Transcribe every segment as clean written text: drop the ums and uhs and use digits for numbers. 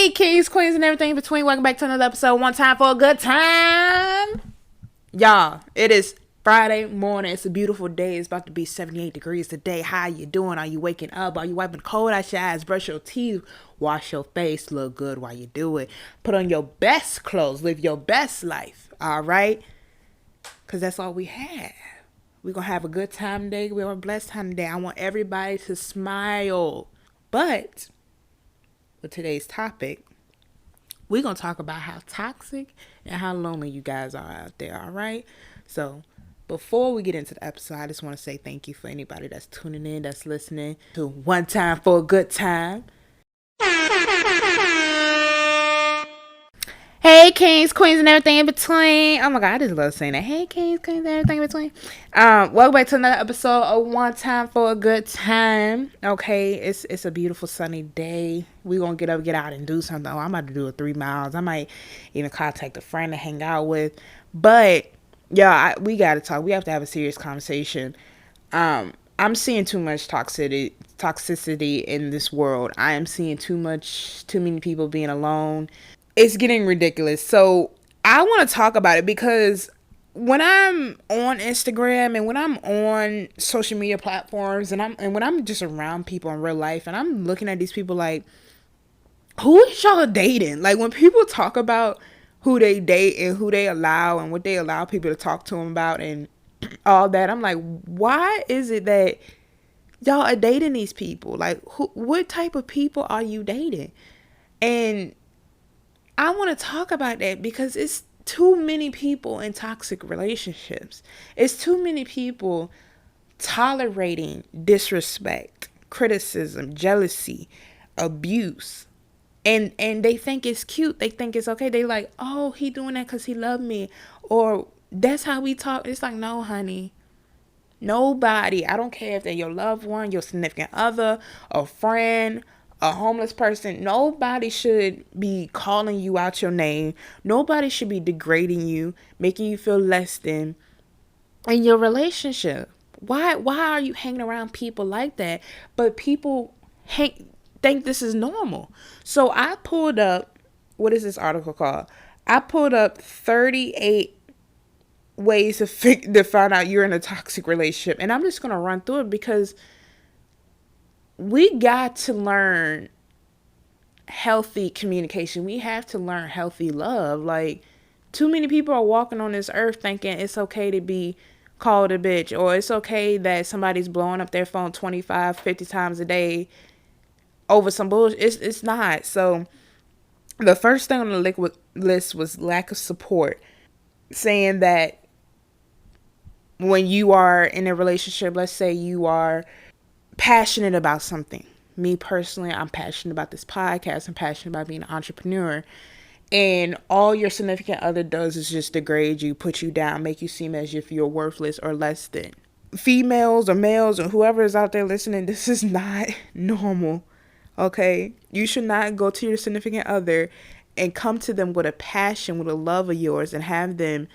Hey, kings, queens, and everything in between. Welcome back to another episode. One time for a good time. Y'all, it is Friday morning. It's a beautiful day. It's about to be 78 degrees today. How you doing? Are you waking up? Are you wiping cold out your eyes? Brush your teeth. Wash your face. Look good while you do it. Put on your best clothes. Live your best life. All right? Because that's all we have. We're going to have a good time today. We're going to have a blessed time today. I want everybody to smile. But with today's topic, we're going to talk about how toxic and how lonely you guys are out there, all right? So before we get into the episode, I just want to say thank you for anybody that's tuning in, that's listening to One Time for a Good Time. Hey, kings, queens, and everything in between. Oh my God, I just love saying that. Hey, kings, queens, and everything in between. Welcome back to another episode of One Time for a Good Time. Okay, it's a beautiful sunny day. We're gonna get up, get out, and do something. Oh, I'm about to do 3 miles. I might even contact a friend to hang out with. But yeah, we gotta talk. We have to have a serious conversation. I'm seeing too much toxicity in this world. I am seeing too many people being alone. It's getting ridiculous. So I want to talk about it because when I'm on Instagram and when I'm on social media platforms and when I'm just around people in real life and I'm looking at these people like, who is y'all dating? Like when people talk about who they date and who they allow and what they allow people to talk to them about and all that, I'm like, why is it that y'all are dating these people? Like, what type of people are you dating? And I want to talk about that because it's too many people in toxic relationships. It's too many people tolerating disrespect, criticism, jealousy, abuse. And they think it's cute. They think it's okay. They like, oh, he doing that because he loved me. Or that's how we talk. It's like, no, honey. Nobody. I don't care if they're your loved one, your significant other, a friend, a homeless person. Nobody should be calling you out your name. Nobody should be degrading you, making you feel less than in your relationship. Why are you hanging around people like that? But people think this is normal. So I pulled up, what is this article called? I pulled up 38 ways to find out you're in a toxic relationship. And I'm just going to run through it because we got to learn healthy communication. We have to learn healthy love. Like, too many people are walking on this earth thinking it's okay to be called a bitch, or it's okay that somebody's blowing up their phone 25, 50 times a day over some bullshit. It's not. So the first thing on the list was lack of support, saying that when you are in a relationship, let's say you are passionate about something. Me personally, I'm passionate about this podcast. I'm passionate about being an entrepreneur. And all your significant other does is just degrade you, put you down, make you seem as if you're worthless or less than. Females or males or whoever is out there listening, this is not normal. Okay? You should not go to your significant other and come to them with a passion, with a love of yours, and have them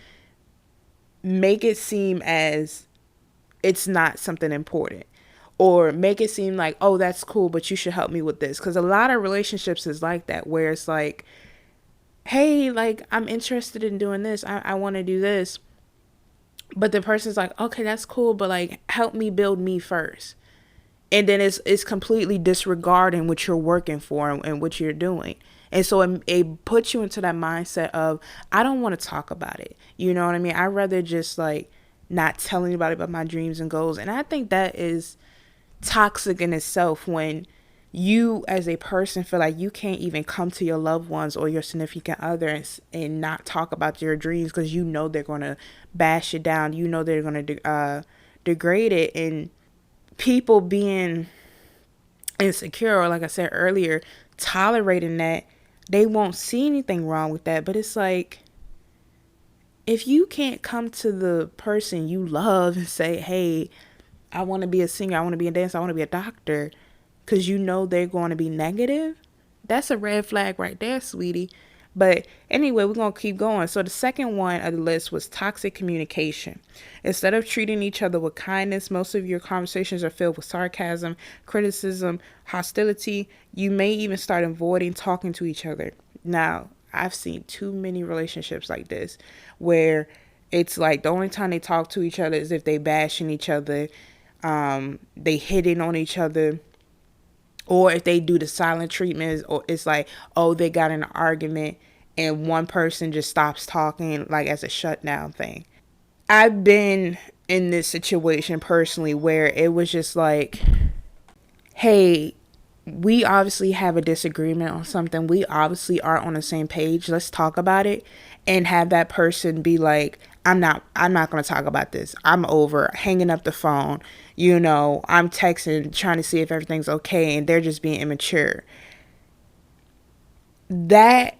make it seem as it's not something important. Or make it seem like, oh, that's cool, but you should help me with this. Because a lot of relationships is like that, where it's like, hey, like, I'm interested in doing this. I want to do this. But the person's like, okay, that's cool, but like, help me build me first. And then it's completely disregarding what you're working for and what you're doing. And so it puts you into that mindset of, I don't want to talk about it. You know what I mean? I'd rather just like not tell anybody about my dreams and goals. And I think that is toxic in itself, when you as a person feel like you can't even come to your loved ones or your significant other and not talk about your dreams because you know they're going to bash it down. You know they're going to degrade it. And people being insecure, or like I said earlier, tolerating that, they won't see anything wrong with that. But it's like, if you can't come to the person you love and say, hey, I want to be a singer, I want to be a dancer, I want to be a doctor, because you know they're going to be negative, that's a red flag right there, sweetie. But anyway, we're going to keep going. So the second one of the list was toxic communication. Instead of treating each other with kindness, most of your conversations are filled with sarcasm, criticism, hostility. You may even start avoiding talking to each other. Now, I've seen too many relationships like this where it's like the only time they talk to each other is if they bashing each other, they hitting on each other, or if they do the silent treatments, or it's like, oh, they got in an argument and one person just stops talking, like as a shutdown thing. I've been in this situation personally where it was just like, hey, we obviously have a disagreement on something. We obviously are on the same page. Let's talk about it. And have that person be like, I'm not going to talk about this. I'm over, hanging up the phone. I'm texting, trying to see if everything's okay. And they're just being immature. That,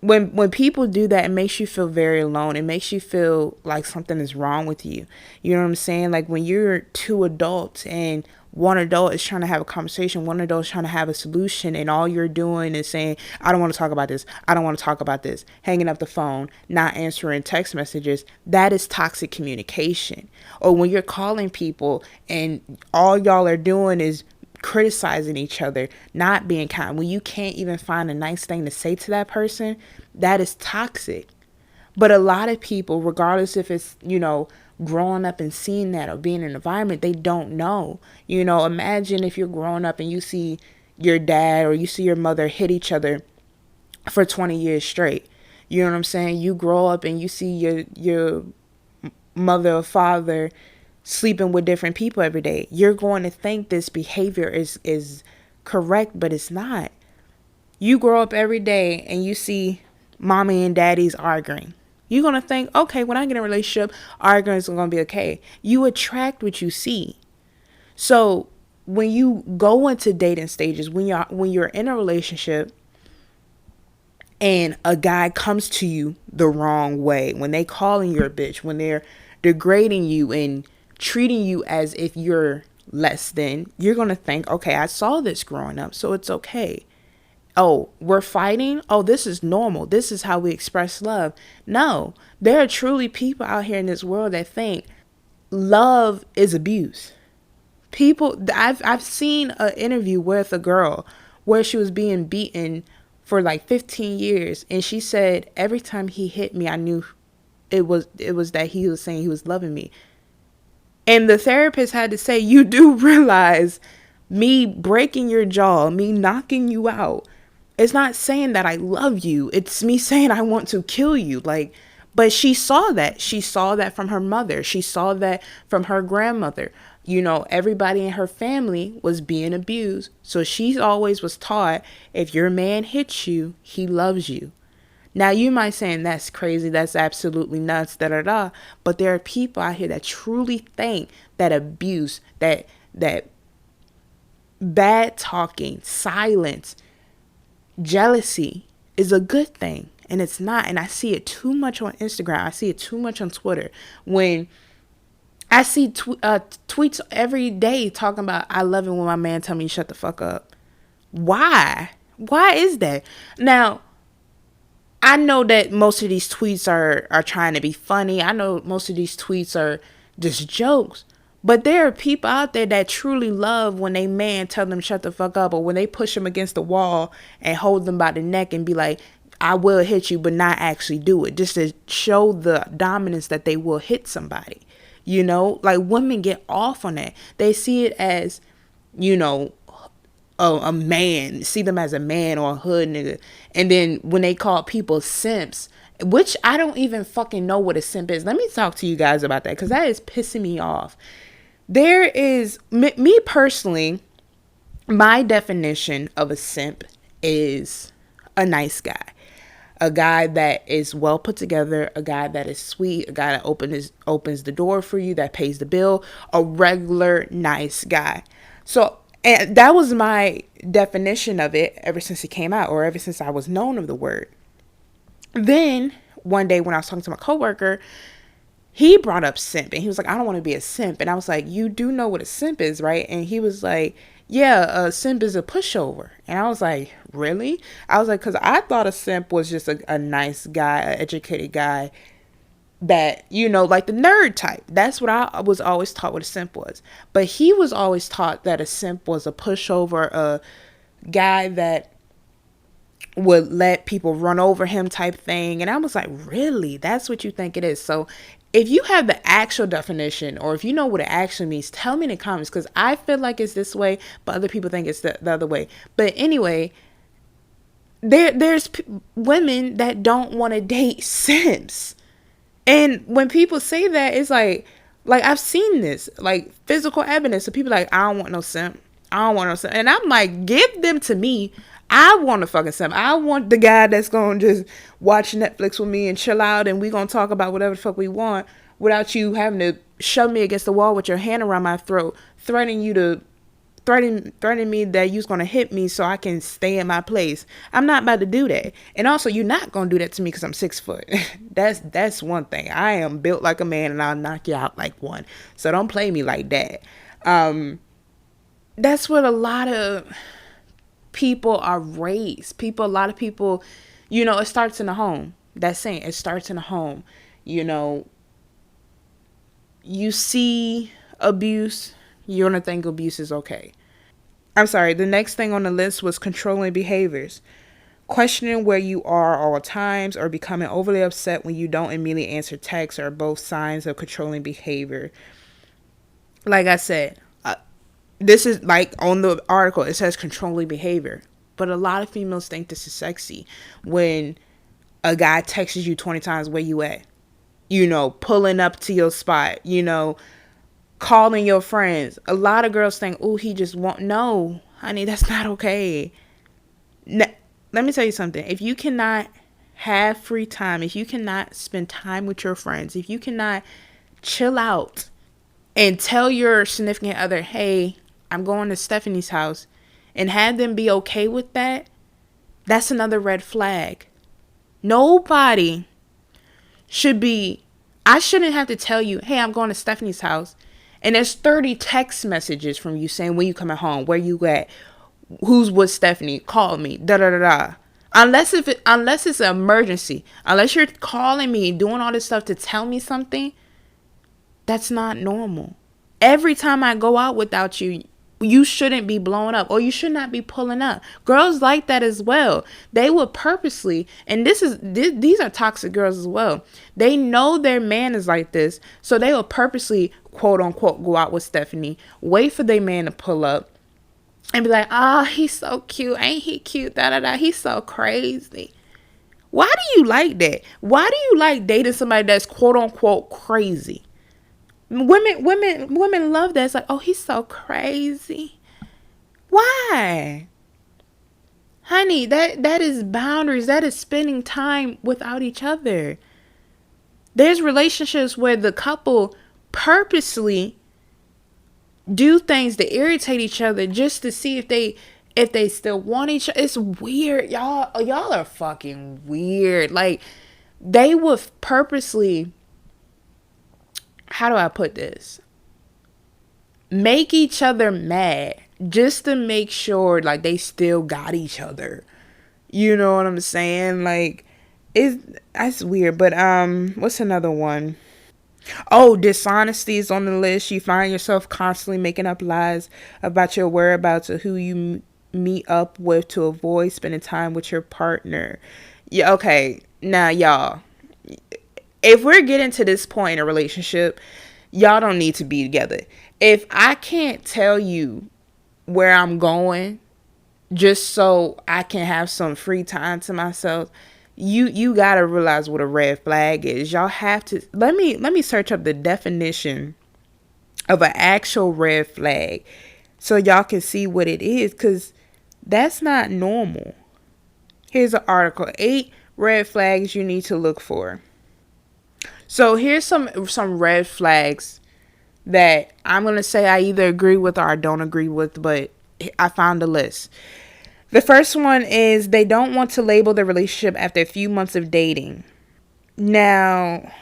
when people do that, it makes you feel very alone. It makes you feel like something is wrong with you. You know what I'm saying? Like when you're two adults and one adult is trying to have a conversation, one adult is trying to have a solution, and all you're doing is saying, I don't want to talk about this. I don't want to talk about this. Hanging up the phone, not answering text messages. That is toxic communication. Or when you're calling people and all y'all are doing is criticizing each other, not being kind, when you can't even find a nice thing to say to that person, that is toxic. But a lot of people, regardless if it's, growing up and seeing that or being in an environment, they don't know. Imagine if you're growing up and you see your dad or you see your mother hit each other for 20 years straight. You know what I'm saying? You grow up and you see your mother or father sleeping with different people every day. You're going to think this behavior is correct, but it's not. You grow up every day and you see mommy and daddy's arguing. You're going to think, okay, when I get in a relationship, arguing is going to be okay. You attract what you see. So when you go into dating stages, when you're in a relationship and a guy comes to you the wrong way, when they calling you a bitch, when they're degrading you and treating you as if you're less than, you're going to think, okay, I saw this growing up, so it's okay. Oh, we're fighting? Oh, this is normal. This is how we express love. No, there are truly people out here in this world that think love is abuse. I've seen an interview with a girl where she was being beaten for like 15 years. And she said, every time he hit me, I knew it was that he was saying he was loving me. And the therapist had to say, you do realize me breaking your jaw, me knocking you out, it's not saying that I love you. It's me saying I want to kill you. But she saw that. She saw that from her mother. She saw that from her grandmother. Everybody in her family was being abused. So she always was taught, if your man hits you, he loves you. Now you might say, that's crazy. That's absolutely nuts. But there are people out here that truly think that abuse, that bad talking, silence, jealousy is a good thing, and it's not. And I see it too much on Instagram. I see it too much on Twitter. When I see tweets every day talking about, I love it when my man tell me shut the fuck up. Why is that? Now, I know that most of these tweets are trying to be funny. I know most of these tweets are just jokes. But there are people out there that truly love when they man tell them shut the fuck up, or when they push them against the wall and hold them by the neck and be like, I will hit you, but not actually do it, just to show the dominance that they will hit somebody. Like women get off on that. They see it as, a man, see them as a man or a hood nigga. And then when they call people simps, which I don't even fucking know what a simp is. Let me talk to you guys about that, because that is pissing me off. There is, me personally, my definition of a simp is a nice guy. A guy that is well put together, a guy that is sweet, a guy that opens the door for you, that pays the bill, a regular nice guy. So, and that was my definition of it ever since it came out, or ever since I was known of the word. Then one day when I was talking to my coworker, he brought up simp, and he was like, I don't want to be a simp. And I was like, you do know what a simp is, right? And he was like, yeah, a simp is a pushover. And I was like, really? I was like, because I thought a simp was just a nice guy, an educated guy that, like the nerd type. That's what I was always taught what a simp was. But he was always taught that a simp was a pushover, a guy that would let people run over him type thing. And I was like, really? That's what you think it is? So if you have the actual definition, or if you know what it actually means, tell me in the comments, because I feel like it's this way, but other people think it's the other way. But anyway, there's women that don't want to date simps. And when people say that, it's like I've seen this, like physical evidence of people like, I don't want no simp. I don't want no simp. And I'm like, give them to me. I want a fucking simp. I want the guy that's going to just watch Netflix with me and chill out, and we going to talk about whatever the fuck we want without you having to shove me against the wall with your hand around my throat, threatening me that you's gonna hit me so I can stay in my place. I'm not about to do that. And also, you're not gonna do that to me because I'm 6 foot. That's one thing. I am built like a man, and I'll knock you out like one. So don't play me like that. That's what a lot of people are raised. A lot of people, it starts in the home. That's saying it starts in the home. You see abuse, you're gonna think abuse is okay. I'm sorry, the next thing on the list was controlling behaviors. Questioning where you are all times, or becoming overly upset when you don't immediately answer texts, are both signs of controlling behavior. Like I said, this is like on the article, it says controlling behavior. But a lot of females think this is sexy when a guy texts you 20 times, where you at? Pulling up to your spot, calling your friends. A lot of girls think, oh, he just won't. No, honey, that's not okay. Let me tell you something. If you cannot have free time, if you cannot spend time with your friends, if you cannot chill out and tell your significant other, hey, I'm going to Stephanie's house, and have them be okay with that, that's another red flag. Nobody should be, I shouldn't have to tell you, hey, I'm going to Stephanie's house, and there's 30 text messages from you saying, when you coming home, where you at, who's with Stephanie, call me, da da da da. Unless it's an emergency, unless you're calling me, doing all this stuff to tell me something, that's not normal. Every time I go out without you, you shouldn't be blowing up, or you should not be pulling up. Girls like that as well. They will purposely, and these are toxic girls as well. They know their man is like this, so they will purposely, quote unquote, go out with Stephanie, wait for their man to pull up, and be like, oh, he's so cute. Ain't he cute? Da da da. He's so crazy. Why do you like that? Why do you like dating somebody that's quote unquote crazy? Women love that. It's like, oh, he's so crazy. Why? Honey, that is boundaries. That is spending time without each other. There's relationships where the couple purposely do things to irritate each other just to see if they still want each other. It's weird. Y'all are fucking weird. Like, they would purposely, how do I put this? Make each other mad just to make sure like they still got each other. You know what I'm saying? Like, that's weird. But what's another one? Oh, dishonesty is on the list. You find yourself constantly making up lies about your whereabouts or who you meet up with to avoid spending time with your partner. Yeah, okay. Now, y'all, if we're getting to this point in a relationship, y'all don't need to be together. If I can't tell you where I'm going just so I can have some free time to myself, you gotta realize what a red flag is. Y'all have to let me search up the definition of an actual red flag so y'all can see what it is, because that's not normal. Here's an article: 8 red flags you need to look for. So here's some red flags that I'm gonna say I either agree with or I don't agree with, but I found a list. The first one is they don't want to label the relationship after a few months of dating. Now,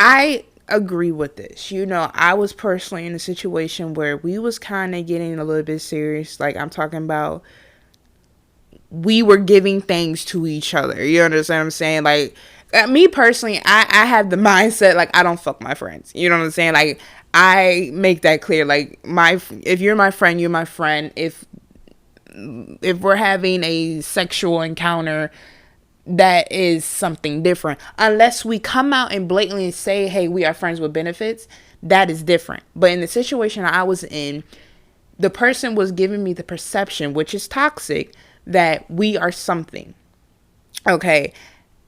I agree with this. I was personally in a situation where we was kind of getting a little bit serious. Like, I'm talking about, we were giving things to each other. You understand what I'm saying? Like, me personally, I have the mindset, like, I don't fuck my friends. You know what I'm saying? Like, I make that clear. Like, if you're my friend, you're my friend. If we're having a sexual encounter, that is something different. Unless we come out and blatantly say, hey, we are friends with benefits, that is different. But in the situation I was in, the person was giving me the perception, which is toxic, that we are something. Okay.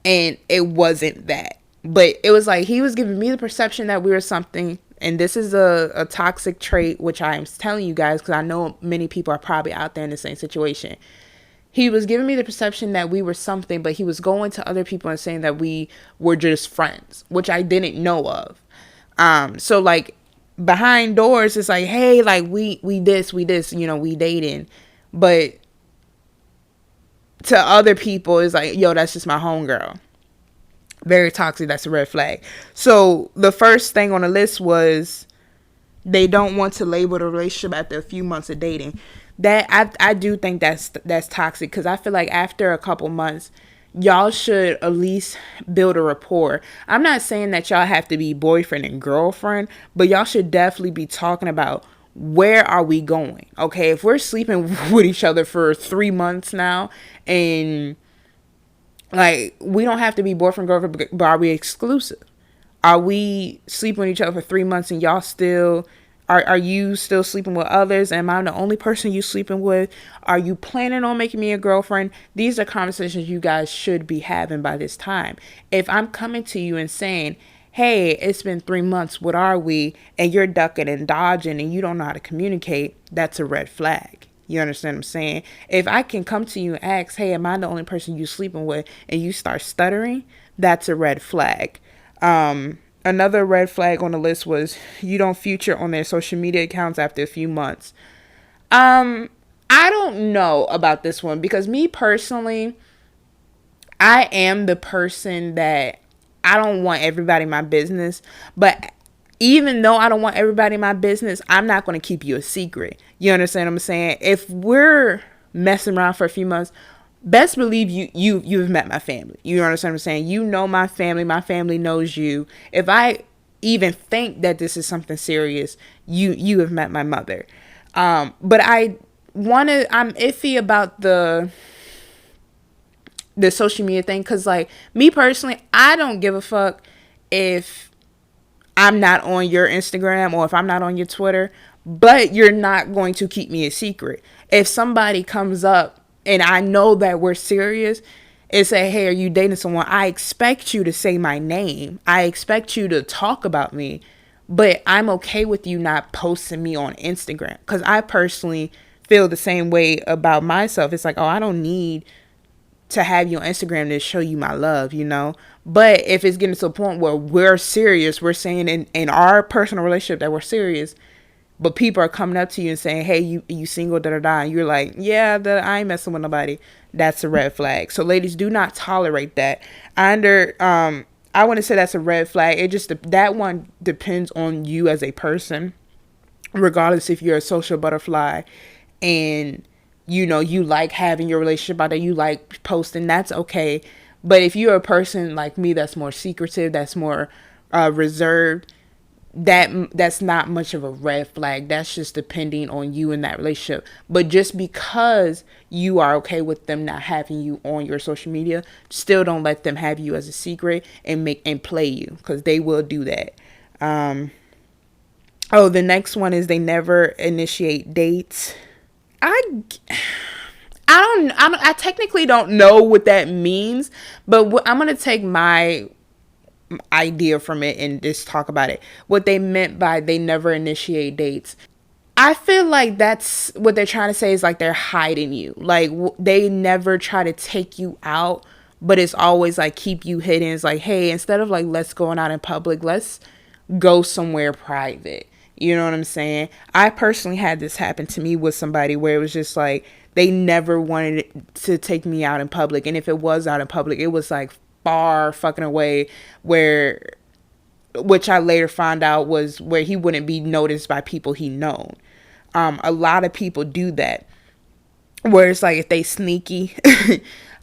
And it wasn't that. But it was like he was giving me the perception that we were something. And this is a toxic trait, which I am telling you guys because I know many people are probably out there in the same situation. He was giving me the perception that we were something, but he was going to other people and saying that we were just friends, which I didn't know of. So like behind doors, it's like, hey, like we this, we dating. But to other people, it's like, yo, that's just my homegirl. Very toxic. That's a red flag. So the first thing on the list was they don't want to label the relationship after a few months of dating. That I do think that's toxic, because I feel like after a couple months, y'all should at least build a rapport. I'm not saying that y'all have to be boyfriend and girlfriend, but y'all should definitely be talking about, where are we going? Okay, if we're sleeping with each other for 3 months now, and like, we don't have to be boyfriend, girlfriend, but are we exclusive? Are we sleeping with each other for 3 months and y'all still, are you still sleeping with others? Am I the only person you sleeping with? Are you planning on making me a girlfriend? These are conversations you guys should be having by this time. If I'm coming to you and saying, hey, it's been 3 months, what are we? And you're ducking and dodging and you don't know how to communicate, that's a red flag. You understand what I'm saying? If I can come to you and ask, hey, am I the only person you sleeping with? And you start stuttering, that's a red flag. Another red flag on the list was you don't feature on their social media accounts after a few months. I don't know about this one, because me personally, I am the person that I don't want everybody in my business, but even though I don't want everybody in my business, I'm not going to keep you a secret. You understand what I'm saying? If we're messing around for a few months, best believe you've met my family. You understand what I'm saying? You know my family knows you. If I even think that this is something serious, you have met my mother. But I'm iffy about the social media thing, because like me personally, I don't give a fuck if I'm not on your Instagram or if I'm not on your Twitter, but you're not going to keep me a secret. If somebody comes up and I know that we're serious and say, hey, are you dating someone? I expect you to say my name. I expect you to talk about me, but I'm okay with you not posting me on Instagram, because I personally feel the same way about myself. It's like, oh, I don't need to have you on Instagram to show you my love, But if it's getting to a point where we're serious, we're saying in our personal relationship that we're serious, but people are coming up to you and saying, hey, you single, da-da-da, and you're like, yeah, I ain't messing with nobody, that's a red flag. So ladies, do not tolerate that. I want to say that's a red flag. It just, that one depends on you as a person, regardless if you're a social butterfly and you like having your relationship out there, you like posting, that's okay. But if you're a person like me that's more secretive, that's more reserved, that's not much of a red flag. That's just depending on you in that relationship. But just because you are okay with them not having you on your social media, still don't let them have you as a secret and play you, because they will do that. The next one is they never initiate dates. I technically don't know what that means, but I'm going to take my idea from it and just talk about it. What they meant by they never initiate dates. I feel like that's what they're trying to say, is like they're hiding you. Like they never try to take you out, but it's always like keep you hidden. It's like, hey, instead of like, let's go out in public, let's go somewhere private. You know what I'm saying? I personally had this happen to me with somebody where it was just like they never wanted to take me out in public. And if it was out in public, it was like far fucking away, where which I later found out was where he wouldn't be noticed by people he known. A lot of people do that, where it's like if they sneaky,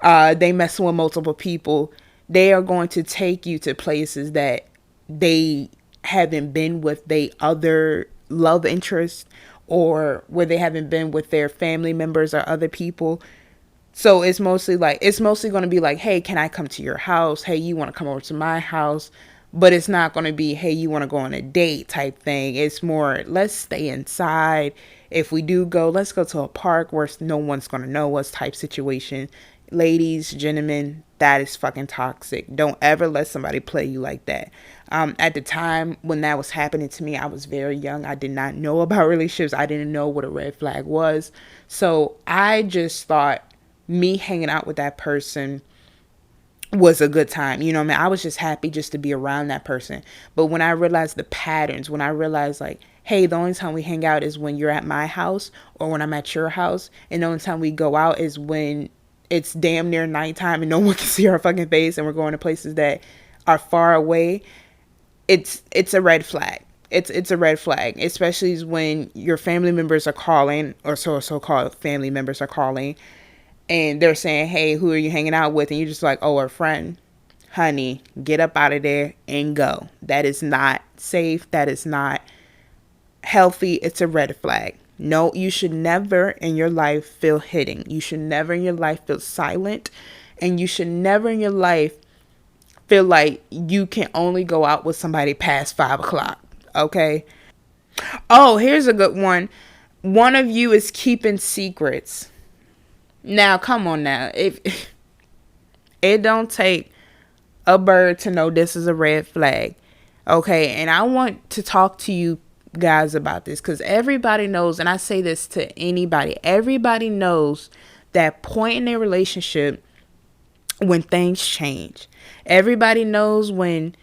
they messing with multiple people, they are going to take you to places that they haven't been with they other love interests, or where they haven't been with their family members or other people. So it's mostly going to be like, hey, can I come to your house? Hey, you want to come over to my house? But it's not going to be, hey, you want to go on a date type thing. It's more, let's stay inside. If we do go, let's go to a park where no one's going to know us type situation. Ladies, gentlemen, that is fucking toxic. Don't ever let somebody play you like that. At the time when that was happening to me, I was very young. I did not know about relationships. I didn't know what a red flag was. So I just thought me hanging out with that person was a good time. You know what I mean? I was just happy just to be around that person. But when I realized the patterns, when I realized like, hey, the only time we hang out is when you're at my house or when I'm at your house. And the only time we go out is when it's damn near nighttime and no one can see our fucking face and we're going to places that are far away. It's a red flag. It's a red flag, especially when your family members are calling, or so-called family members are calling, and they're saying, hey, who are you hanging out with? And you're just like, oh, a friend. Honey, get up out of there and go. That is not safe. That is not healthy. It's a red flag. No, you should never in your life feel hidden. You should never in your life feel silent. And you should never in your life feel like you can only go out with somebody past 5 o'clock. Okay? Oh, here's a good one. One of you is keeping secrets. Now, come on now. If it don't take a bird to know this is a red flag. Okay, and I want to talk to you guys about this because everybody knows, and I say this to anybody, everybody knows that point in their relationship when things change. Everybody knows when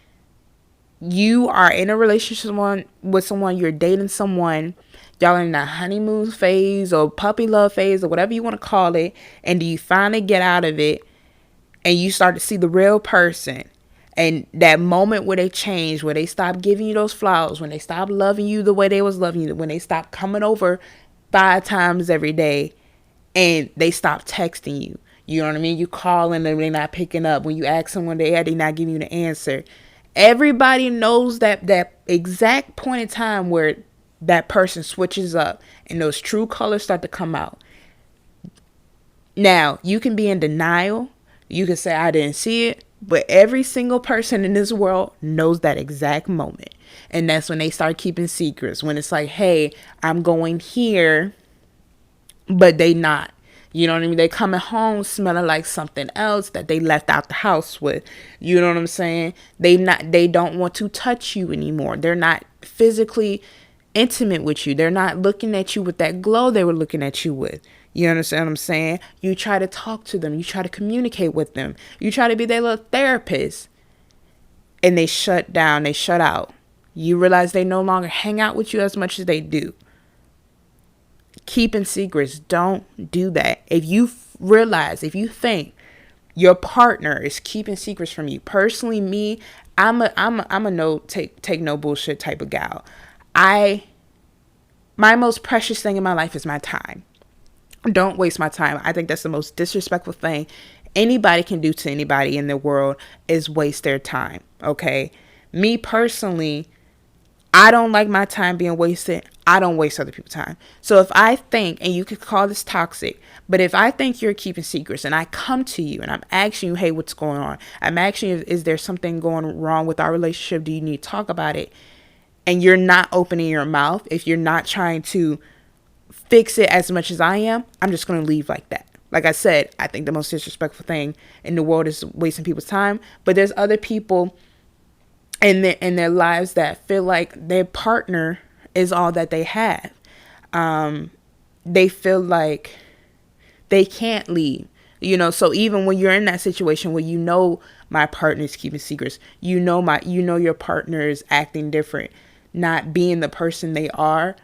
you are in a relationship with someone, you're dating someone, y'all in that honeymoon phase or puppy love phase or whatever you want to call it, and you finally get out of it and you start to see the real person. And that moment where they change, where they stop giving you those flowers, when they stop loving you the way they was loving you, when they stop coming over 5 times every day and they stop texting you. You know what I mean? You calling them, they're not picking up. When you ask someone, they're not giving you the answer. Everybody knows that exact point in time where that person switches up and those true colors start to come out. Now, you can be in denial. You can say, I didn't see it. But every single person in this world knows that exact moment. And that's when they start keeping secrets. When it's like, hey, I'm going here, but they not. You know what I mean? They coming home smelling like something else that they left out the house with. You know what I'm saying? They don't want to touch you anymore. They're not physically intimate with you. They're not looking at you with that glow they were looking at you with. You understand what I'm saying? You try to talk to them. You try to communicate with them. You try to be their little therapist. And they shut down. They shut out. You realize they no longer hang out with you as much as they do. Keeping secrets. Don't do that. If you think your partner is keeping secrets from you. Personally, me, I'm a no take no bullshit type of gal. My most precious thing in my life is my time. Don't waste my time. I think that's the most disrespectful thing anybody can do to anybody in the world is waste their time. Okay. Me personally, I don't like my time being wasted. I don't waste other people's time. So if I think, and you could call this toxic, but if I think you're keeping secrets and I come to you and I'm asking you, hey, what's going on? I'm asking you, is there something going wrong with our relationship? Do you need to talk about it? And you're not opening your mouth, if you're not trying to fix it as much as I am, I'm just going to leave like that. Like I said, I think the most disrespectful thing in the world is wasting people's time. But there's other people in their lives that feel like their partner is all that they have. They feel like they can't leave. You know, so even when you're in that situation where you know my partner is keeping secrets, you know your partner is acting different, not being the person they are,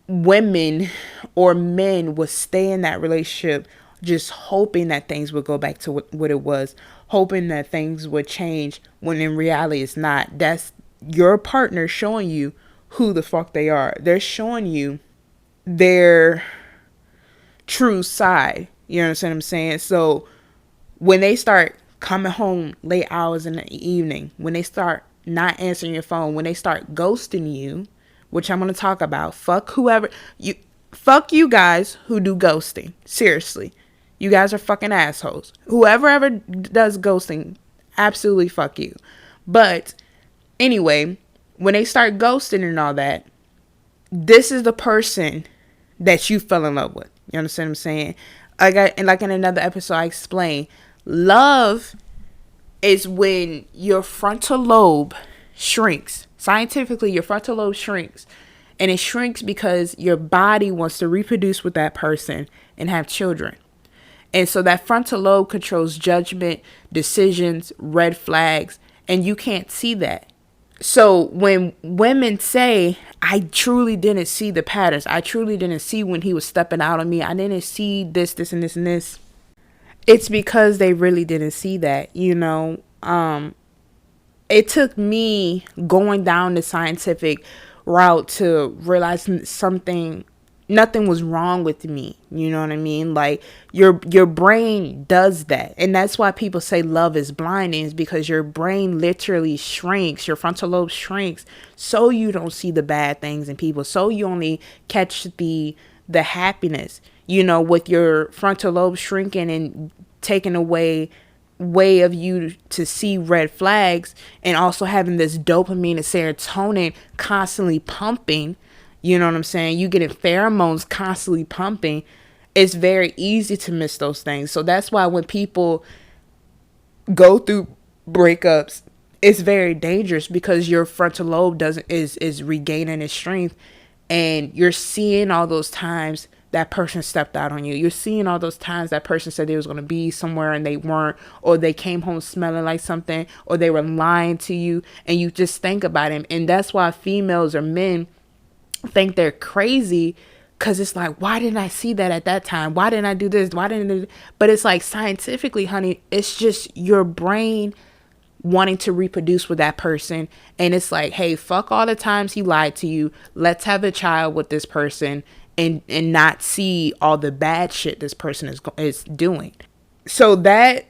women or men will stay in that relationship just hoping that things would go back to what it was, hoping that things would change when in reality it's not. That's your partner showing you who the fuck they are. They're showing you their true side. You understand what I'm saying? So when they start coming home late hours in the evening, when they start not answering your phone, when they start ghosting you, which I'm going to talk about, fuck you guys who do ghosting. Seriously. You guys are fucking assholes. Whoever ever does ghosting, absolutely fuck you. But anyway, when they start ghosting and all that, this is the person that you fell in love with. You understand what I'm saying? Like in another episode, I explained, love is when your frontal lobe shrinks. Scientifically, your frontal lobe shrinks. And it shrinks because your body wants to reproduce with that person and have children. And so that frontal lobe controls judgment, decisions, red flags, and you can't see that. So when women say, I truly didn't see the patterns, I truly didn't see when he was stepping out on me, I didn't see this, this, and this, and this, it's because they really didn't see that, you know. It took me going down the scientific route to realize nothing was wrong with me. You know what I mean? Like your brain does that. And that's why people say love is blinding, is because your brain literally shrinks, your frontal lobe shrinks, so you don't see the bad things in people. So you only catch the happiness, you know, with your frontal lobe shrinking and taking away way of you to see red flags, and also having this dopamine and serotonin constantly pumping. You know what I'm saying? You getting pheromones constantly pumping. It's very easy to miss those things. So that's why when people go through breakups, it's very dangerous, because your frontal lobe is regaining its strength, and you're seeing all those times that person stepped out on you. You're seeing all those times that person said they was going to be somewhere and they weren't, or they came home smelling like something, or they were lying to you, and you just think about him. And that's why females or men think they're crazy, because it's like, why didn't I see that at that time? Why didn't I do this? Why didn't I do? But it's like, scientifically, honey, it's just your brain wanting to reproduce with that person. And it's like, hey, fuck all the times he lied to you. Let's have a child with this person, and not see all the bad shit this person is doing. So that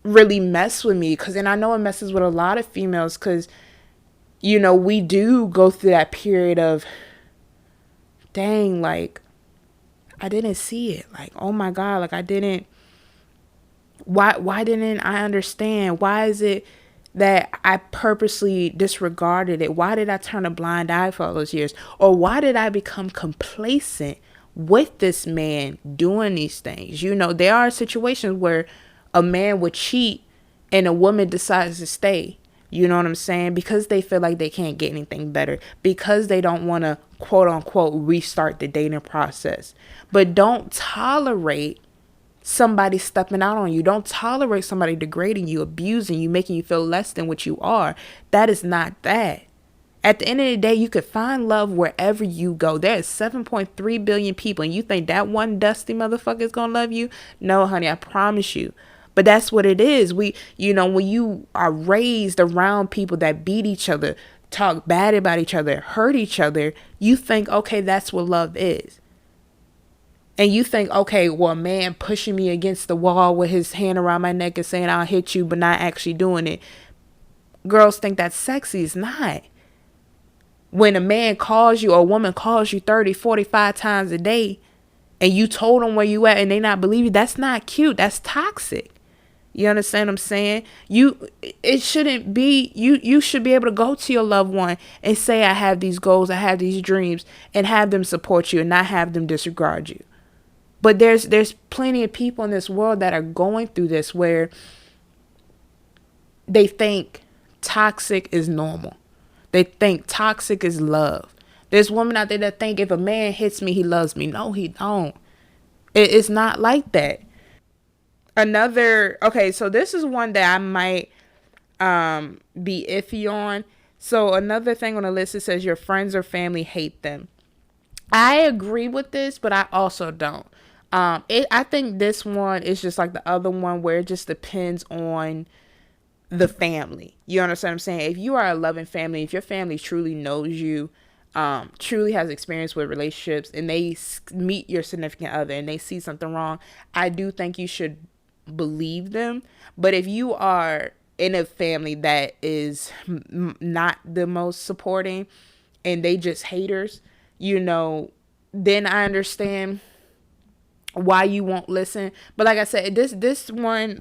really messed with me, because, and I know it messes with a lot of females, because, you know, we do go through that period of, dang, like, I didn't see it. Like, oh my God, like, why didn't I understand? Why is it that I purposely disregarded it? Why did I turn a blind eye for all those years? Or why did I become complacent with this man doing these things? You know, there are situations where a man would cheat and a woman decides to stay. You know what I'm saying? Because they feel like they can't get anything better. Because they don't want to, quote unquote, restart the dating process. But don't tolerate somebody stepping out on you. Don't tolerate somebody degrading you, abusing you, making you feel less than what you are. That is not that. At the end of the day, you could find love wherever you go. There is 7.3 billion people, and you think that one dusty motherfucker is going to love you? No, honey, I promise you. But that's what it is. You know, when you are raised around people that beat each other, talk bad about each other, hurt each other, you think, okay, that's what love is. And you think, okay, well, a man pushing me against the wall with his hand around my neck and saying, I'll hit you, but not actually doing it. Girls think that's sexy. It's not. When a man calls you or a woman calls you 30, 45 times a day, and you told them where you at and they not believe you, that's not cute. That's toxic. You understand what I'm saying? It shouldn't be, you should be able to go to your loved one and say, I have these goals, I have these dreams, and have them support you and not have them disregard you. But there's plenty of people in this world that are going through this, where they think toxic is normal. They think toxic is love. There's women out there that think if a man hits me, he loves me. No, he don't. It's not like that. Okay, so this is one that I might be iffy on. So another thing on the list, it says your friends or family hate them. I agree with this, but I also don't. I think this one is just like the other one where it just depends on the family. You understand what I'm saying? If you are a loving family, if your family truly knows you, truly has experience with relationships, and they meet your significant other and they see something wrong, I do think you should believe them. But if you are in a family that is not the most supporting and they just haters, then I understand why you won't listen. But like I said, this one,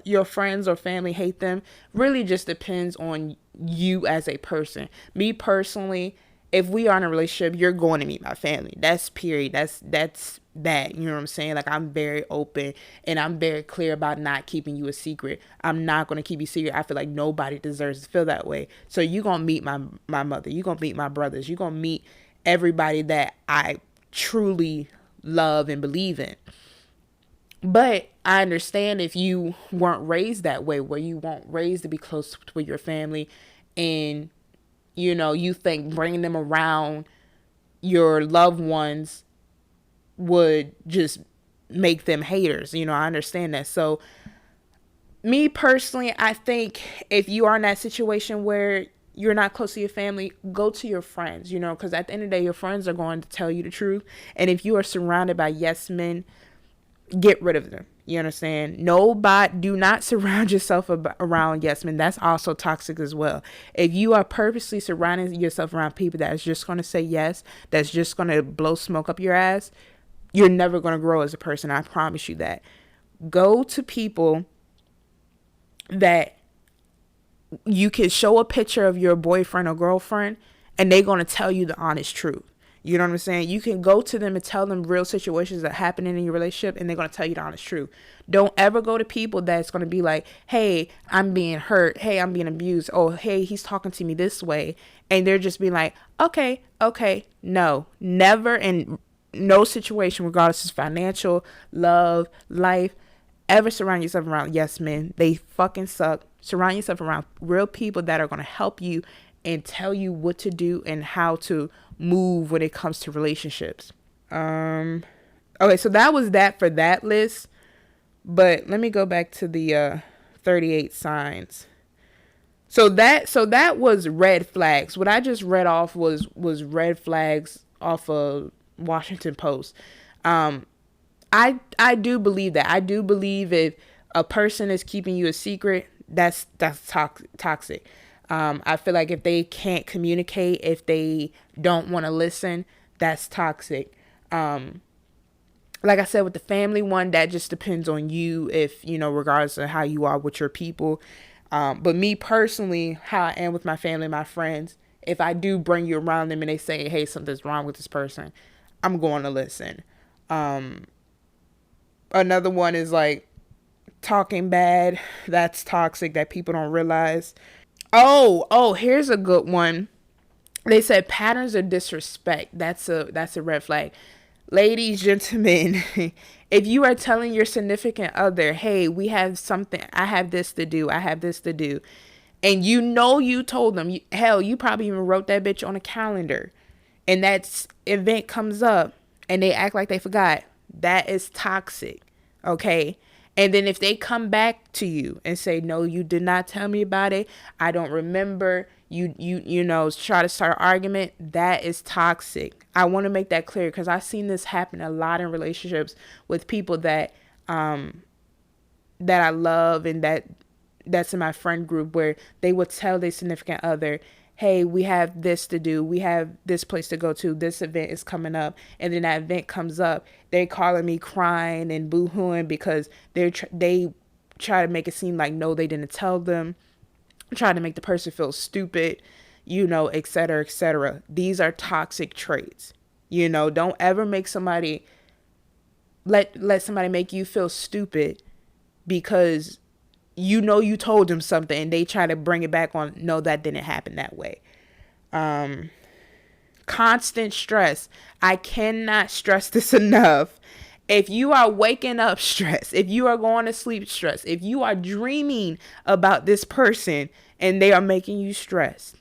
your friends or family hate them, really just depends on you as a person. Me personally, if we are in a relationship, you're going to meet my family. That's period. That's that. You know what I'm saying? Like, I'm very open and I'm very clear about not keeping you a secret. I'm not going to keep you secret. I feel like nobody deserves to feel that way. So you're going to meet my mother. You're going to meet my brothers. You're going to meet everybody that I truly love and believe in. But I understand if you weren't raised that way, where you weren't raised to be close with your family, and you think bringing them around your loved ones would just make them haters. I understand that. So me personally, I think if you are in that situation where you're not close to your family, go to your friends, because at the end of the day, your friends are going to tell you the truth. And if you are surrounded by yes men, get rid of them. You understand? Do not surround yourself around yes men. That's also toxic as well. If you are purposely surrounding yourself around people that's just going to say yes, that's just going to blow smoke up your ass, you're never going to grow as a person. I promise you that. Go to people that you can show a picture of your boyfriend or girlfriend and they're going to tell you the honest truth. You know what I'm saying? You can go to them and tell them real situations that happen in your relationship and they're going to tell you the honest truth. Don't ever go to people that's going to be like, hey, I'm being hurt. Hey, I'm being abused. Oh, hey, he's talking to me this way. And they're just being like, okay. No, never, in no situation, regardless of financial, love, life, ever surround yourself around yes men. They fucking suck. Surround yourself around real people that are going to help you and tell you what to do and how to move when it comes to relationships. Okay, so that was that for that list. But let me go back to the 38 signs. So that was red flags. What I just read off was red flags off of Washington Post. I do believe that. I do believe if a person is keeping you a secret, that's toxic. I feel like if they can't communicate, if they don't want to listen, that's toxic. Like I said, with the family one, that just depends on you, if, regardless of how you are with your people. But me personally, how I am with my family, my friends, if I do bring you around them and they say, hey, something's wrong with this person, I'm going to listen. Another one is like talking bad. That's toxic, that people don't realize. Oh, here's a good one. They said patterns of disrespect. That's a red flag. Ladies, gentlemen, if you are telling your significant other, hey, we have something, I have this to do, and you told them, hell, you probably even wrote that bitch on a calendar, and that event comes up and they act like they forgot, that is toxic, okay? And then if they come back to you and say, no, you did not tell me about it, I don't remember, try to start an argument, that is toxic. I want to make that clear because I've seen this happen a lot in relationships with people that I love and that's in my friend group, where they would tell their significant other, hey, we have this to do, we have this place to go to, this event is coming up, and then that event comes up, they're calling me crying and boo-hooing because they try to make it seem like, no, they didn't tell them, trying to make the person feel stupid, et cetera, et cetera. These are toxic traits. Don't ever make somebody, let somebody make you feel stupid because you told them something and they try to bring it back on, no, that didn't happen that way. Constant stress. I cannot stress this enough. If you are waking up stressed, if you are going to sleep stressed, if you are dreaming about this person and they are making you stressed,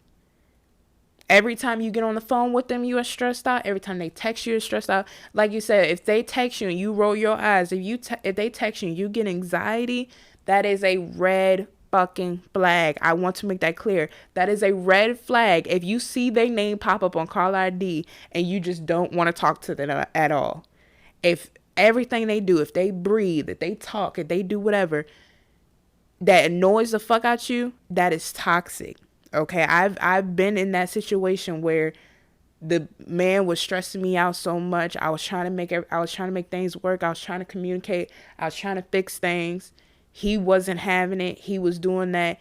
Every time you get on the phone with them, you are stressed out. Every time they text you, you're stressed out. Like you said, if they text you and you roll your eyes, if they text you and you get anxiety, that is a red fucking flag. I want to make that clear. That is a red flag. If you see their name pop up on call ID and you just don't want to talk to them at all. If everything they do, if they breathe, if they talk, if they do whatever, that annoys the fuck out you, that is toxic. Okay, I've been in that situation where the man was stressing me out so much. I was trying to make things work. I was trying to communicate. I was trying to fix things. He wasn't having it. He was doing that,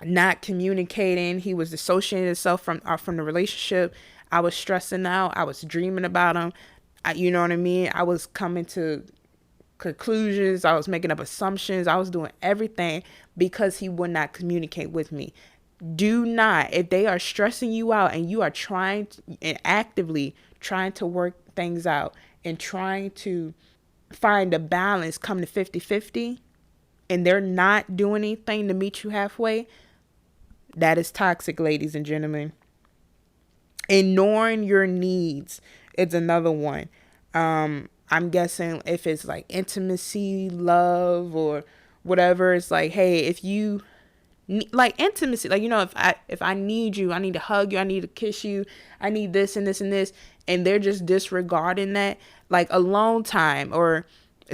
not communicating. He was dissociating himself from the relationship. I was stressing out. I was dreaming about him. You know what I mean? I was coming to conclusions. I was making up assumptions. I was doing everything because he would not communicate with me. Do not, if they are stressing you out and you are trying to, and actively trying to work things out and trying to find a balance, come to 50-50, and they're not doing anything to meet you halfway, that is toxic, ladies and gentlemen. Ignoring your needs is another one. I'm guessing if it's like intimacy, love, or whatever, it's like, hey, if you like intimacy, like, you know, if I need you, I need to hug you, I need to kiss you, I need this and this and this, and they're just disregarding that, like alone time or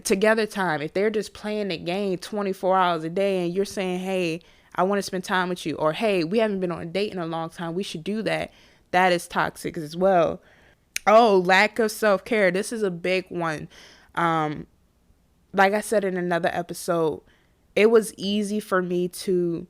together time, if they're just playing the game 24 hours a day and you're saying, hey, I want to spend time with you, or hey, we haven't been on a date in a long time, we should do that, that is toxic as well. Oh, lack of self-care. This is a big one. Like I said in another episode, it was easy for me to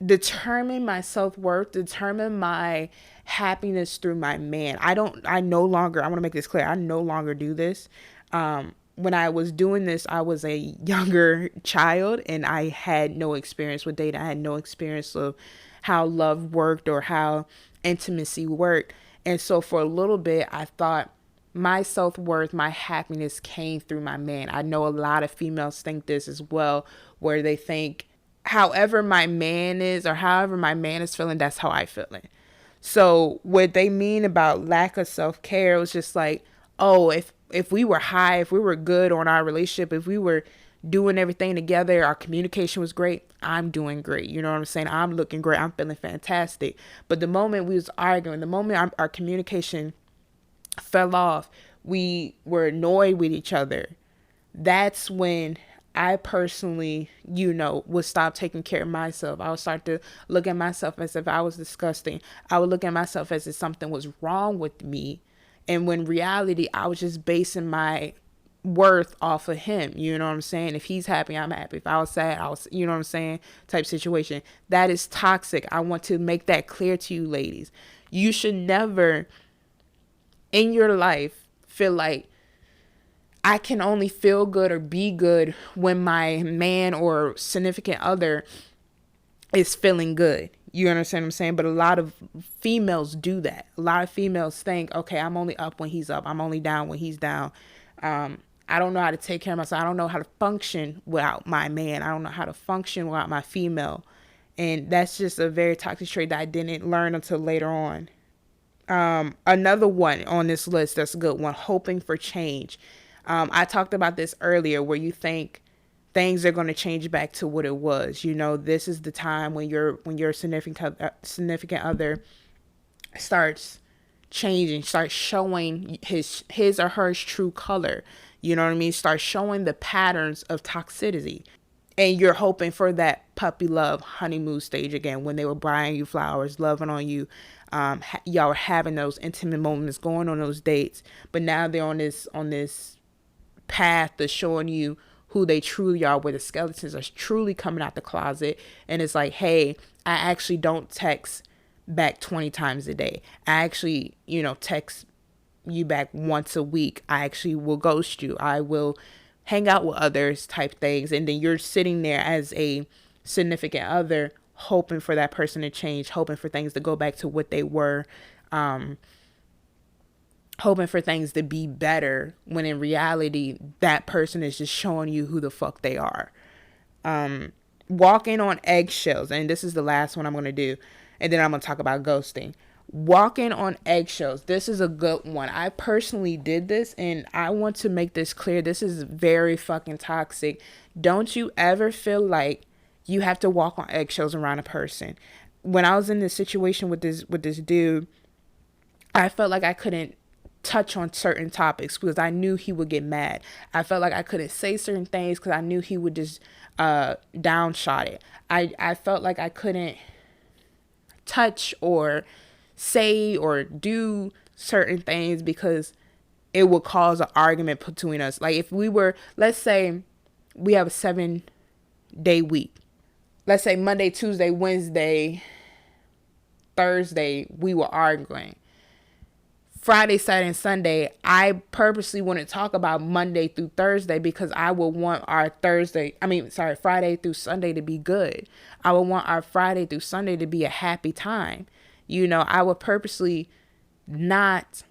determine my self-worth, determine my happiness through my man. I want to make this clear, I no longer do this. When I was doing this, I was a younger child and I had no experience with dating. I had no experience of how love worked or how intimacy worked. And so for a little bit, I thought my self-worth, my happiness came through my man. I know a lot of females think this as well, where they think however my man is or however my man is feeling, that's how I feeling. So what they mean about lack of self-care was just like, oh, if we were high, if we were good on our relationship, if we were doing everything together, our communication was great, I'm doing great. You know what I'm saying? I'm looking great. I'm feeling fantastic. But the moment we was arguing, the moment our communication fell off, we were annoyed with each other, that's when I personally, would stop taking care of myself. I would start to look at myself as if I was disgusting. I would look at myself as if something was wrong with me. And when reality, I was just basing my worth off of him. You know what I'm saying? If he's happy, I'm happy. If I was sad, you know what I'm saying? Type situation. That is toxic. I want to make that clear to you, ladies. You should never in your life feel like I can only feel good or be good when my man or significant other is feeling good. You understand what I'm saying? But a lot of females do that. A lot of females think, okay, I'm only up when he's up. I'm only down when he's down. I don't know how to take care of myself. I don't know how to function without my man. I don't know how to function without my female. And that's just a very toxic trait that I didn't learn until later on. Another one on this list that's a good one, hoping for change. I talked about this earlier, where you think things are going to change back to what it was. This is the time when your significant other starts changing, starts showing his or her true color. You know what I mean? Start showing the patterns of toxicity. And you're hoping for that puppy love honeymoon stage again, when they were buying you flowers, loving on you. Y'all were having those intimate moments, going on those dates. But now they're on this path to showing you who they truly are, where the skeletons are truly coming out the closet. And it's like, hey, I actually don't text back 20 times a day. I actually, text you back once a week. I actually will ghost you. I will hang out with others type things. And then you're sitting there as a significant other, hoping for that person to change, hoping for things to go back to what they were, hoping for things to be better, when in reality, that person is just showing you who the fuck they are. walking on eggshells, and this is the last one I'm going to do, and then I'm going to talk about ghosting. Walking on eggshells. This is a good one. I personally did this, and I want to make this clear. This is very fucking toxic. Don't you ever feel like you have to walk on eggshells around a person. When I was in this situation with this dude, I felt like I couldn't touch on certain topics because I knew he would get mad. I felt like I couldn't say certain things because I knew he would just downshot it. I felt like I couldn't touch or say or do certain things because it would cause an argument between us. Like if we were, let's say we have a 7-day week. Let's say Monday, Tuesday, Wednesday, Thursday, we were arguing. Friday, Saturday, and Sunday, I purposely wouldn't talk about Monday through Thursday because I would want our Friday through Sunday to be good. I would want our Friday through Sunday to be a happy time. You know, I would purposely not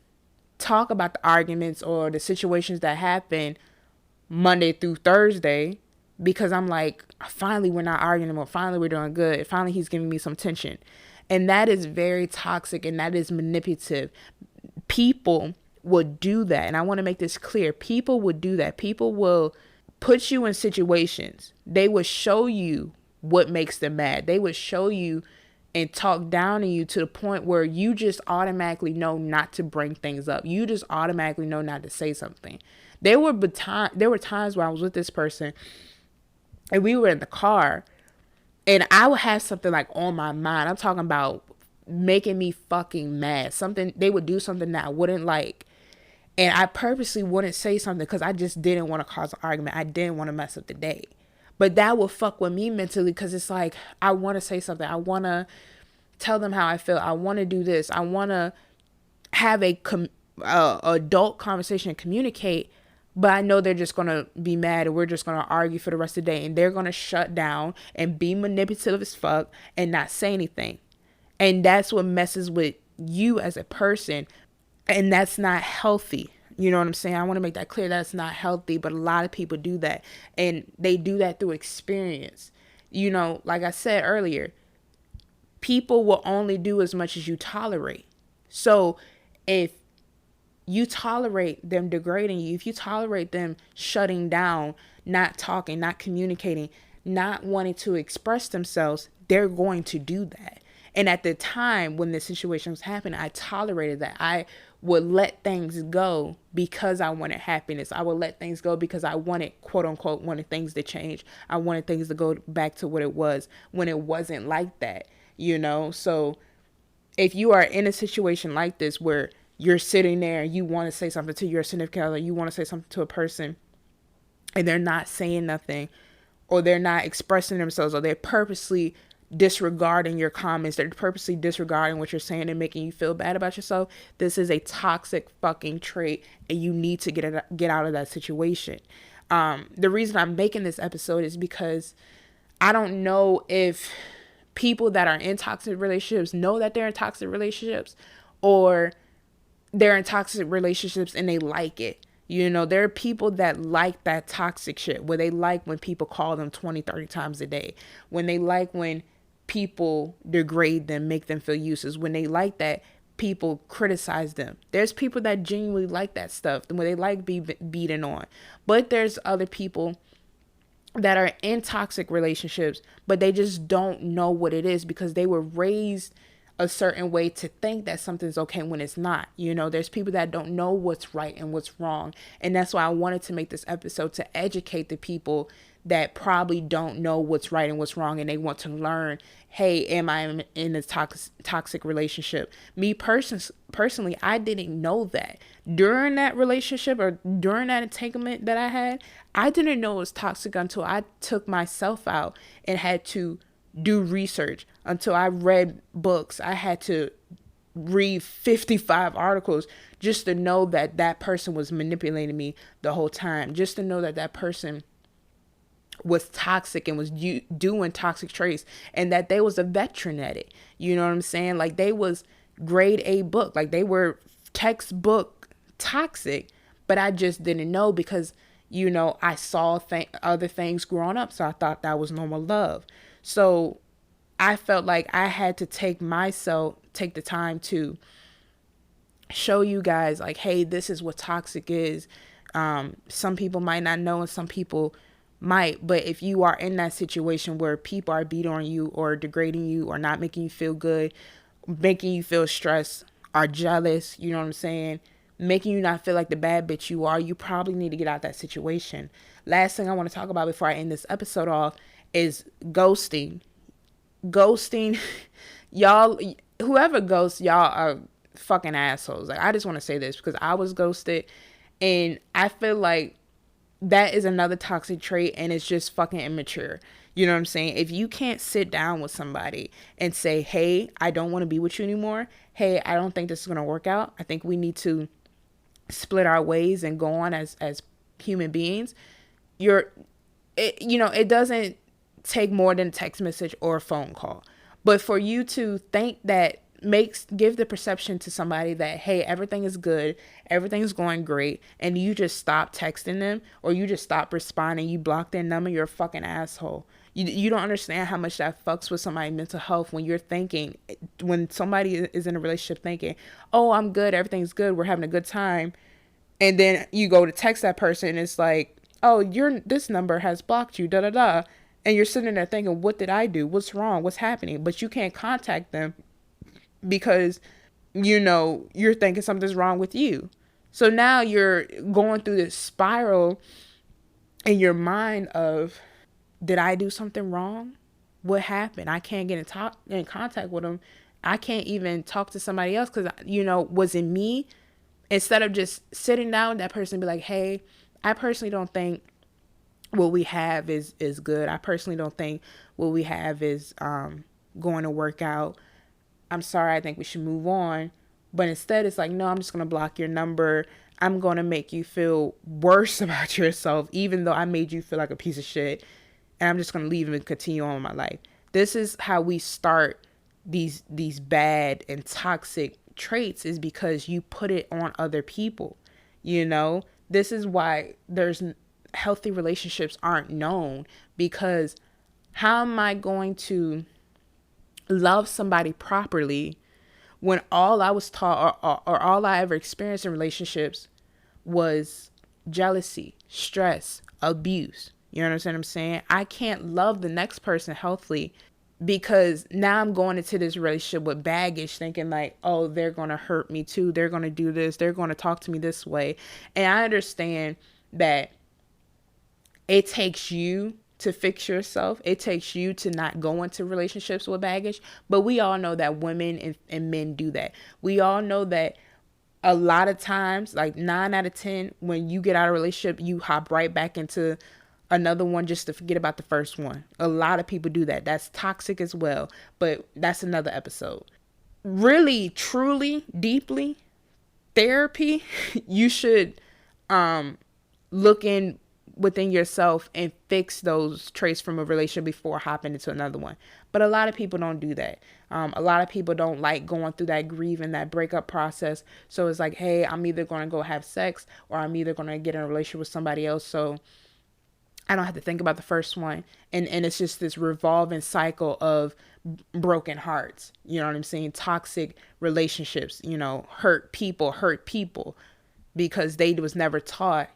talk about the arguments or the situations that happen Monday through Thursday because I'm like, finally we're not arguing anymore. Finally we're doing good. Finally he's giving me some attention. And that is very toxic and that is manipulative. People will do that. And I want to make this clear. People will do that. People will put you in situations. They will show you what makes them mad. They will show you and talk down to you to the point where you just automatically know not to bring things up. You just automatically know not to say something. There were times where I was with this person and we were in the car and I would have something like on my mind. I'm talking about making me fucking mad. They would do something that I wouldn't like. And I purposely wouldn't say something because I just didn't want to cause an argument. I didn't want to mess up the day. But that would fuck with me mentally because it's like, I want to say something. I want to tell them how I feel. I want to do this. I want to have a adult conversation and communicate. But I know they're just going to be mad and we're just going to argue for the rest of the day. And they're going to shut down and be manipulative as fuck and not say anything. And that's what messes with you as a person. And that's not healthy. You know what I'm saying? I want to make that clear. That's not healthy. But a lot of people do that. And they do that through experience. You know, like I said earlier, people will only do as much as you tolerate. So if you tolerate them degrading you, if you tolerate them shutting down, not talking, not communicating, not wanting to express themselves, they're going to do that. And at the time when the situation was happening, I tolerated that. I would let things go because I wanted happiness. I would let things go because I wanted, quote unquote, wanted things to change. I wanted things to go back to what it was when it wasn't like that, you know? So if you are in a situation like this where you're sitting there and you want to say something to your significant other, you want to say something to a person and they're not saying nothing or they're not expressing themselves or they're purposely disregarding your comments, they're purposely disregarding what you're saying and making you feel bad about yourself, this is a toxic fucking trait and you need to get out of that situation. The reason I'm making this episode is because I don't know if people that are in toxic relationships know that they're in toxic relationships or they're in toxic relationships and they like it. You know, there are people that like that toxic shit where they like when people call them 20, 30 times a day, when they like when people degrade them, make them feel useless, when they like that people criticize them. There's people that genuinely like that stuff, when they like being beaten on. But there's other people that are in toxic relationships, but they just don't know what it is because they were raised a certain way to think that something's okay when it's not. You know, there's people that don't know what's right and what's wrong. And that's why I wanted to make this episode to educate the people that probably don't know what's right and what's wrong. And they want to learn, hey, am I in a toxic relationship? Me personally, I didn't know that. During that relationship or during that entanglement that I had, I didn't know it was toxic until I took myself out and had to do research, until I read books. I had to read 55 articles just to know that that person was manipulating me the whole time, just to know that that person was toxic and was doing toxic traits and that they was a veteran at it. You know what I'm saying? Like they was grade A book, like they were textbook toxic, but I just didn't know because I saw other things growing up, so I thought that was normal love. So I felt like I had to take the time to show you guys, like, hey, this is what toxic is. Some people might not know, and some people might, but if you are in that situation where people are beating on you or degrading you or not making you feel good, making you feel stressed, are jealous, you know what I'm saying, making you not feel like the bad bitch you are, you probably need to get out that situation. Last thing I want to talk about before I end this episode off is ghosting. Ghosting, y'all, whoever ghosts, y'all are fucking assholes. Like, I just want to say this because I was ghosted, and I feel like that is another toxic trait, and it's just fucking immature. You know what I'm saying? If you can't sit down with somebody and say, hey, I don't want to be with you anymore. Hey, I don't think this is going to work out. I think we need to split our ways and go on as human beings. It doesn't take more than a text message or a phone call. But for you to think that give the perception to somebody that, hey, everything is good, everything's going great, and you just stop texting them or you just stop responding, you block their number, you're a fucking asshole. You don't understand how much that fucks with somebody's mental health when somebody is in a relationship thinking, oh, I'm good, everything's good, we're having a good time, and then you go to text that person and it's like, oh, this number has blocked you, da da da, and you're sitting there thinking, what did I do? What's wrong? What's happening? But you can't contact them because you're thinking something's wrong with you. So now you're going through this spiral in your mind of, did I do something wrong? What happened? I can't get in contact with them. I can't even talk to somebody else because, was it me? Instead of just sitting down with that person and be like, hey, I personally don't think what we have is good. I personally don't think what we have is going to work out. I'm sorry, I think we should move on. But instead, it's like, no, I'm just going to block your number. I'm going to make you feel worse about yourself, even though I made you feel like a piece of shit. And I'm just going to leave and continue on with my life. This is how we start these bad and toxic traits, is because you put it on other people. This is why healthy relationships aren't known, because how am I going to love somebody properly when all I was taught or all I ever experienced in relationships was jealousy, stress, abuse? You understand what I'm saying? I can't love the next person healthily because now I'm going into this relationship with baggage, thinking like, oh, they're going to hurt me too. They're going to do this. They're going to talk to me this way. And I understand that it takes you to fix yourself. It takes you to not go into relationships with baggage. But we all know that women and men do that. We all know that a lot of times, like 9 out of 10, when you get out of a relationship, you hop right back into another one just to forget about the first one. A lot of people do that. That's toxic as well. But that's another episode. Really, truly, deeply, therapy, you should look in within yourself and fix those traits from a relationship before hopping into another one. But a lot of people don't do that. A lot of people don't like going through that grieving, that breakup process. So it's like, hey, I'm either going to go have sex or I'm either going to get in a relationship with somebody else, so I don't have to think about the first one. And it's just this revolving cycle of broken hearts. You know what I'm saying? Toxic relationships, hurt people because they was never taught,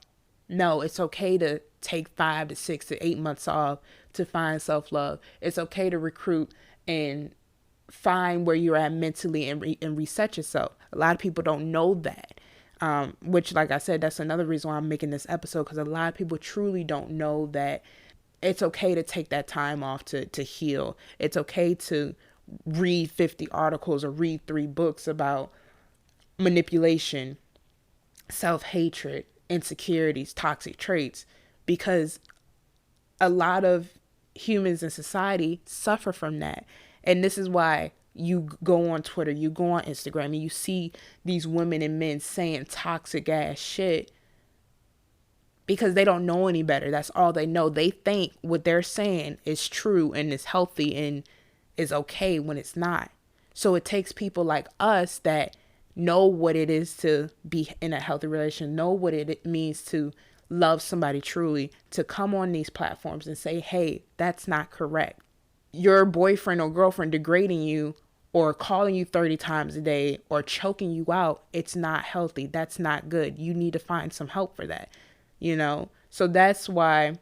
no, it's okay to take 5 to 6 to 8 months off to find self-love. It's okay to recruit and find where you're at mentally and reset yourself. A lot of people don't know that. Which, like I said, that's another reason why I'm making this episode, because a lot of people truly don't know that it's okay to take that time off to heal. It's okay to read 50 articles or read 3 books about manipulation, self-hatred, insecurities, toxic traits, because a lot of humans in society suffer from that. And this is why you go on Twitter, you go on Instagram, and you see these women and men saying toxic ass shit because they don't know any better. That's all they know. They think what they're saying is true and is healthy and is okay when it's not. So it takes people like us that know what it is to be in a healthy relationship, know what it means to love somebody truly to come on these platforms and say, hey, that's not correct. Your boyfriend or girlfriend degrading you or calling you 30 times a day or choking you out, it's not healthy. That's not good. You need to find some help for that, you know? So that's why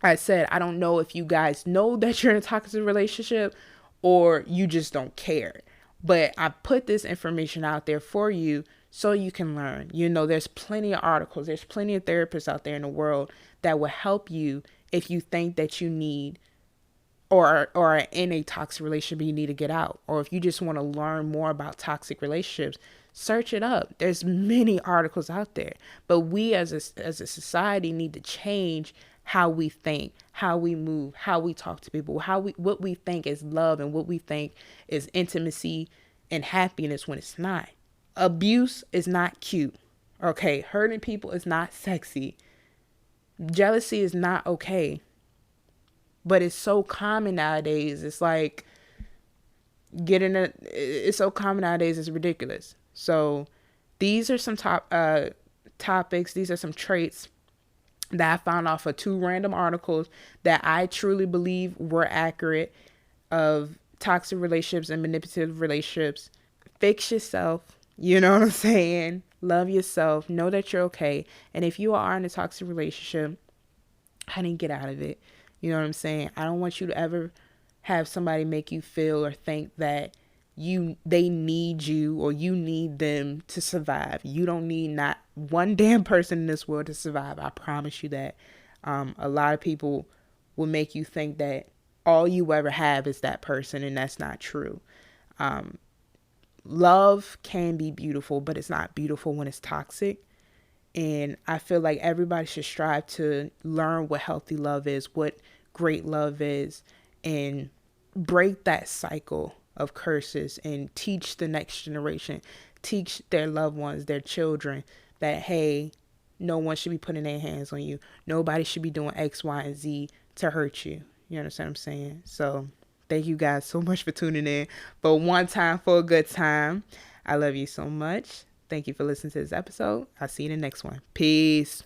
I said, I don't know if you guys know that you're in a toxic relationship or you just don't care. But I put this information out there for you so you can learn. You know, there's plenty of articles, there's plenty of therapists out there in the world that will help you if you think that you need or are in a toxic relationship you need to get out, or if you just want to learn more about toxic relationships, search it up. There's many articles out there, but we as a society need to change how we think, how we move, how we talk to people, what we think is love and what we think is intimacy and happiness when it's not. Abuse is not cute. Okay, hurting people is not sexy. Jealousy is not okay. But it's so common nowadays. It's like it's so common nowadays. It's ridiculous. So these are some topics. These are some traits that I found off of 2 random articles that I truly believe were accurate of toxic relationships and manipulative relationships. Fix yourself. You know what I'm saying? Love yourself. Know that you're okay. And if you are in a toxic relationship, honey, get out of it. You know what I'm saying? I don't want you to ever have somebody make you feel or think that they need you or you need them to survive. You don't need not one damn person in this world to survive. I promise you that. A lot of people will make you think that all you ever have is that person, and that's not true. Love can be beautiful, but it's not beautiful when it's toxic. And I feel like everybody should strive to learn what healthy love is, what great love is, and break that cycle of curses and teach the next generation, teach their loved ones, their children, that, hey, no one should be putting their hands on you. Nobody should be doing X, Y, and Z to hurt you. You understand what I'm saying? So thank you guys so much for tuning in. But one time for a good time. I love you so much. Thank you for listening to this episode. I'll see you in the next one. Peace.